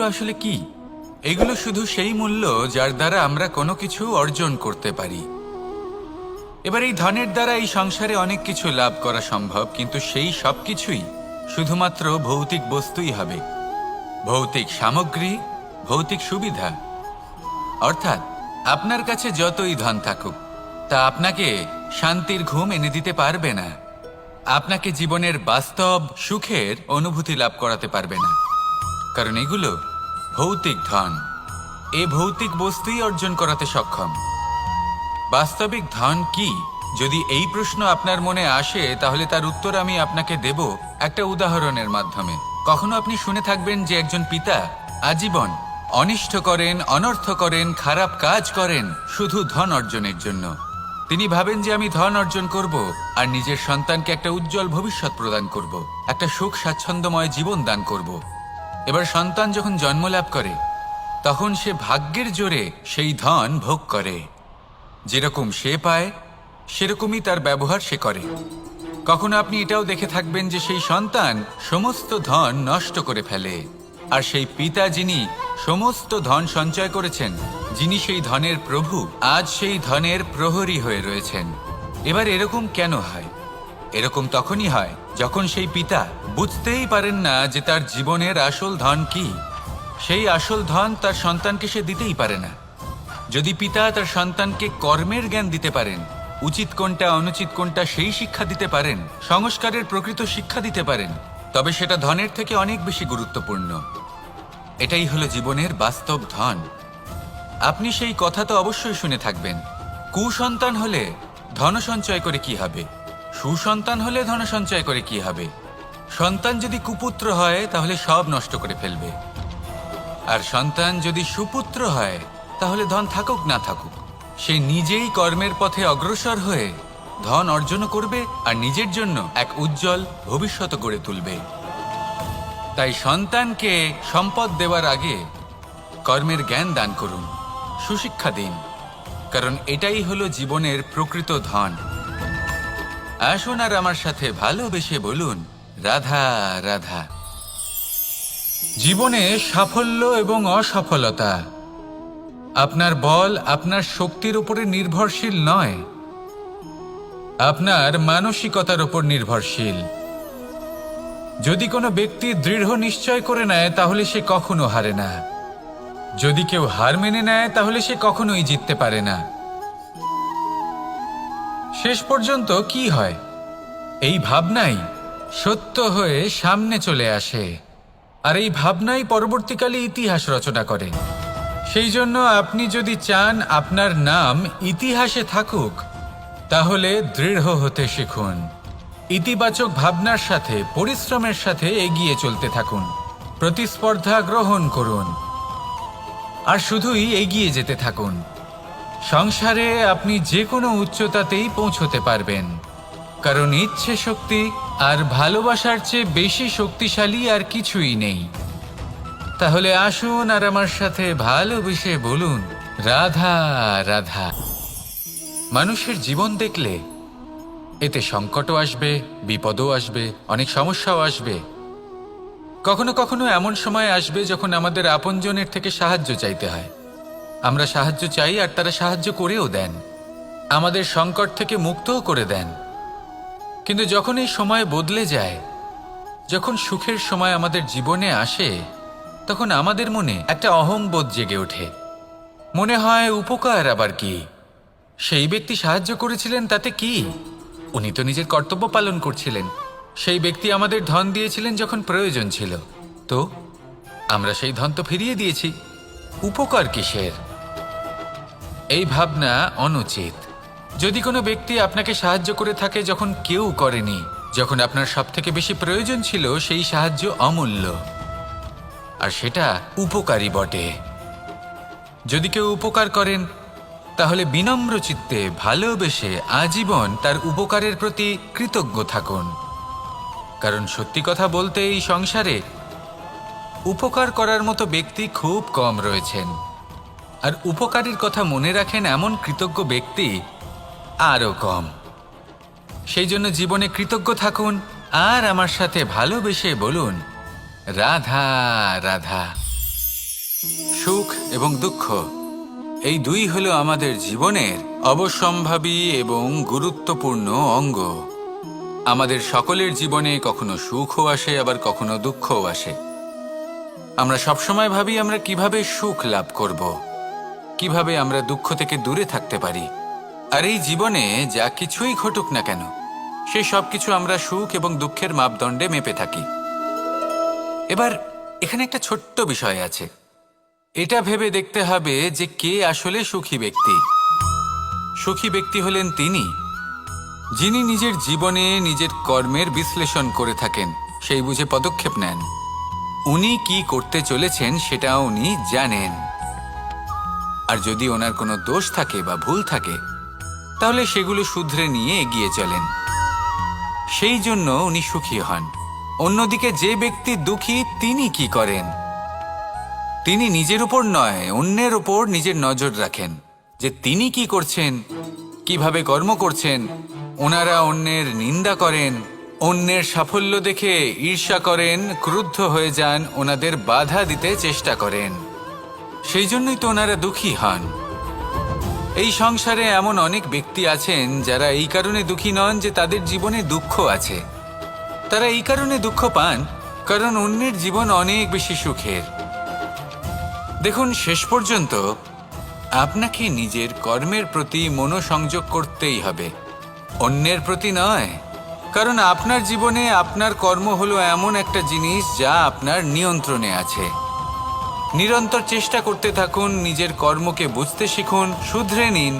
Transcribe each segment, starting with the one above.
এগুলো আসলে কি? এগুলো শুধু সেই মূল্য যার দ্বারা আমরা কোনো কিছু অর্জন করতে পারি। এবার এই ধনের দ্বারা এই সংসারে অনেক কিছু লাভ করা সম্ভব, কিন্তু সেই সব কিছুই শুধুমাত্র ভৌতিক বস্তুই হবে, ভৌতিক সামগ্রী, ভৌতিক সুবিধা। অর্থাৎ আপনার কাছে যতই ধন থাকুক, তা আপনাকে শান্তির ঘুম এনে দিতে পারবে না, আপনাকে জীবনের বাস্তব সুখের অনুভূতি লাভ করাতে পারবে না, কারণ এগুলো ভৌতিক ধন। এ ভৌতিক বস্তুই অর্জন করাতে সক্ষম। বাস্তবিক ধন কি? যদি এই প্রশ্ন আপনার মনে আসে, তাহলে তার উত্তর আমি আপনাকে দেব একটা উদাহরণের মাধ্যমে। কখনো আপনি শুনে থাকবেন যে একজন পিতা আজীবন অনিষ্ট করেন, অনর্থ করেন, খারাপ কাজ করেন শুধু ধন অর্জনের জন্য। তিনি ভাবেন যে আমি ধন অর্জন করব আর নিজের সন্তানকে একটা উজ্জ্বল ভবিষ্যৎ প্রদান করব, একটা সুখ স্বাচ্ছন্দ্যময় জীবন দান করব। এবার সন্তান যখন জন্ম লাভ করে, তখন সে ভাগ্যের জোরে সেই ধন ভোগ করে। যেরকম সে পায় সেরকমই তার ব্যবহার সে করে। কখনো আপনি এটাও দেখে থাকবেন যে সেই সন্তান সমস্ত ধন নষ্ট করে ফেলে, আর সেই পিতা যিনি সমস্ত ধন সঞ্চয় করেছেন, যিনি সেই ধনের প্রভু, আজ সেই ধনের প্রহরী হয়ে রয়েছেন। এবার এরকম কেন হয়? এরকম তখনই হয় যখন সেই পিতা বুঝতেই পারেন না যে তার জীবনের আসল ধন কি। সেই আসল ধন তার সন্তানকে সে দিতেই পারে না। যদি পিতা তার সন্তানকে কর্মের জ্ঞান দিতে পারেন, উচিত কোনটা অনুচিত কোনটা সেই শিক্ষা দিতে পারেন, সংস্কারের প্রকৃত শিক্ষা দিতে পারেন, তবে সেটা ধনের থেকে অনেক বেশি গুরুত্বপূর্ণ। এটাই হলো জীবনের বাস্তব ধন। আপনি সেই কথা তো অবশ্যই শুনে থাকবেন, কুসন্তান হলে ধন সঞ্চয় করে কি হবে, সুসন্তান হলে ধন সঞ্চয় করে কি হবে। সন্তান যদি কুপুত্র হয় তাহলে সব নষ্ট করে ফেলবে, আর সন্তান যদি সুপুত্র হয় তাহলে ধন থাকুক না থাকুক, সে নিজেই কর্মের পথে অগ্রসর হয়ে ধন অর্জন করবে আর নিজের জন্য এক উজ্জ্বল ভবিষ্যৎ গড়ে তুলবে। তাই সন্তানকে সম্পদ দেওয়ার আগে কর্মের জ্ঞান দান করুন, সুশিক্ষা দিন, কারণ এটাই হলো জীবনের প্রকৃত ধন। আসুন আর আমার সাথে ভালোবেসে বলুন, রাধা রাধা। জীবনে সাফল্য এবং অসফলতা আপনার বল, আপনার শক্তির উপরে নির্ভরশীল নয়, আপনার মানসিকতার উপর নির্ভরশীল। যদি কোনো ব্যক্তি দৃঢ় নিশ্চয় করে নেয় তাহলে সে কখনো হারে না। যদি কেউ হার মেনে নেয় তাহলে সে কখনোই জিততে পারে না। শেষ পর্যন্ত কি হয়? এই ভাবনাই সত্য হয়ে সামনে চলে আসে, আর এই ভাবনাই পরবর্তীকালে ইতিহাস রচনা করে। সেই জন্য আপনি যদি চান আপনার নাম ইতিহাসে থাকুক, তাহলে দৃঢ় হতে শিখুন। ইতিবাচক ভাবনার সাথে, পরিশ্রমের সাথে এগিয়ে চলতে থাকুন। প্রতিস্পর্ধা গ্রহণ করুন আর শুধুই এগিয়ে যেতে থাকুন। সংসারে আপনি যে কোনো উচ্চতাতেই পৌঁছতে পারবেন, কারণ ইচ্ছে শক্তি আর ভালোবাসার চেয়ে বেশি শক্তিশালী আর কিছুই নেই। তাহলে আসুন আর আমার সাথে ভালোবেসে বলুন, রাধা রাধা। মানুষের জীবন দেখলে এতে সংকটও আসবে, বিপদও আসবে, অনেক সমস্যাও আসবে। কখনো কখনো এমন সময় আসবে যখন আমাদের আপনজনের থেকে সাহায্য চাইতে হয়। আমরা সাহায্য চাই আর তারা সাহায্য করেও দেন, আমাদের সংকট থেকে মুক্তও করে দেন। কিন্তু যখন এই সময় বদলে যায়, যখন সুখের সময় আমাদের জীবনে আসে, তখন আমাদের মনে একটা অহংবোধ জেগে ওঠে। মনে হয় উপকার আবার কি, সেই ব্যক্তি সাহায্য করেছিলেন তাতে কি, উনি তো নিজের কর্তব্য পালন করছিলেন। সেই ব্যক্তি আমাদের ধন দিয়েছিলেন যখন প্রয়োজন ছিল, তো আমরা সেই ধন তো ফিরিয়ে দিয়েছি, উপকার কিসের? এই ভাবনা অনুচিত। যদি কোনো ব্যক্তি আপনাকে সাহায্য করে থাকে যখন কেউ করেনি, যখন আপনার সবথেকে বেশি প্রয়োজন ছিল, সেই সাহায্য অমূল্য, আর সেটা উপকারী বটে। যদি কেউ উপকার করেন তাহলে বিনম্র চিত্তে ভালোবেসে আজীবন তার উপকারের প্রতি কৃতজ্ঞ থাকুন। কারণ সত্যি কথা বলতে এই সংসারে উপকার করার মতো ব্যক্তি খুব কম রয়েছেন, আর উপকারীর কথা মনে রাখেন এমন কৃতজ্ঞ ব্যক্তি আরও কম। সেই জন্য জীবনে কৃতজ্ঞ থাকুন আর আমার সাথে ভালোবেসে বলুন, রাধা রাধা। সুখ এবং দুঃখ এই দুই হলো আমাদের জীবনের অবশ্যম্ভাবী এবং গুরুত্বপূর্ণ অঙ্গ। আমাদের সকলের জীবনে কখনো সুখও আসে, আবার কখনো দুঃখও আসে। আমরা সবসময় ভাবি আমরা কিভাবে সুখ লাভ করব, কিভাবে আমরা দুঃখ থেকে দূরে থাকতে পারি। আর এই জীবনে যা কিছুই ঘটুক না কেন, সেই সব কিছু আমরা সুখ এবং দুঃখের মাপদণ্ডে মেপে থাকি। এবার এখানে একটা ছোট্ট বিষয় আছে। এটা ভেবে দেখতে হবে যে কে আসলে সুখী ব্যক্তি। সুখী ব্যক্তি হলেন তিনি, যিনি নিজের জীবনে নিজের কর্মের বিশ্লেষণ করে থাকেন, সেই বুঝে পদক্ষেপ নেন। উনি কি করতে চলেছেন সেটা উনি জানেন। আর যদি ওনার কোনো দোষ থাকে বা ভুল থাকে, তাহলে সেগুলো শুধরে নিয়ে এগিয়ে চলেন। সেই জন্য উনি সুখী হন। অন্যদিকে যে ব্যক্তি দুঃখী, তিনি কি করেন? তিনি নিজের উপর নয়, অন্যের উপর নিজের নজর রাখেন, যে তিনি কি করছেন, কিভাবে কর্ম করছেন। ওনারা অন্যের নিন্দা করেন, অন্যের সাফল্য দেখে ঈর্ষা করেন, ক্রুদ্ধ হয়ে যান, ওনাদের বাধা দিতে চেষ্টা করেন। সেই জন্যই তো ওনারা দুঃখী হন। এই সংসারে এমন অনেক ব্যক্তি আছেন যারা এই কারণে দুঃখী নন যে তাদের জীবনে দুঃখ আছে। তারা এই কারণে দুঃখ পান কারণ অন্যের জীবন অনেক বেশি সুখের। দেখুন, শেষ পর্যন্ত আপনাকে নিজের কর্মের প্রতি মনোসংযোগ করতেই হবে, অন্যের প্রতি নয়। কারণ আপনার জীবনে আপনার কর্ম হলো এমন একটা জিনিস যা আপনার নিয়ন্ত্রণে আছে। নিরন্তর চেষ্টা করতে থাকুন, নিজের কর্মকে বুঝতে শিখুন, শুধরে নিন,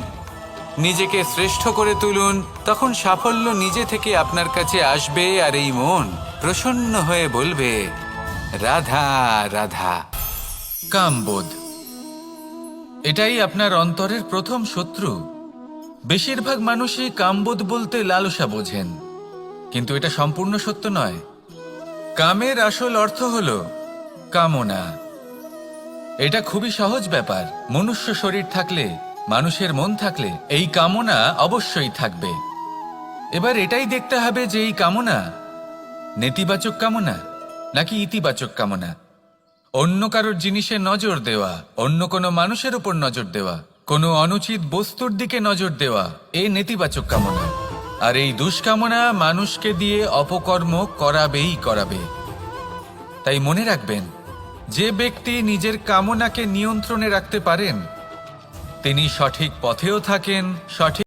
নিজেকে শ্রেষ্ঠ করে তুলুন। তখন সাফল্য নিজে থেকে আপনার কাছে আসবে, আর এই মন প্রসন্ন হয়ে বলবে, রাধা রাধা। কামবোধ, এটাই আপনার অন্তরের প্রথম শত্রু। বেশিরভাগ মানুষই কামবোধ বলতে লালসা বোঝেন, কিন্তু এটা সম্পূর্ণ সত্য নয়। কামের আসল অর্থ হলো কামনা। এটা খুবই সহজ ব্যাপার। মনুষ্য শরীর থাকলে, মানুষের মন থাকলে এই কামনা অবশ্যই থাকবে। এবার এটাই দেখতে হবে যে এই কামনা নেতিবাচক কামনা নাকি ইতিবাচক কামনা। অন্য কারোর জিনিসে নজর দেওয়া, অন্য কোনো মানুষের উপর নজর দেওয়া, কোনো অনুচিত বস্তুর দিকে নজর দেওয়া, এ নেতিবাচক কামনা। আর এই দুষ্কামনা মানুষকে দিয়ে অপকর্ম করাবেই করাবে। তাই মনে রাখবেন, যে ব্যক্তি নিজের কামনাকে নিয়ন্ত্রণে রাখতে পারেন, তিনি সঠিক পথেও থাকেন, সঠিক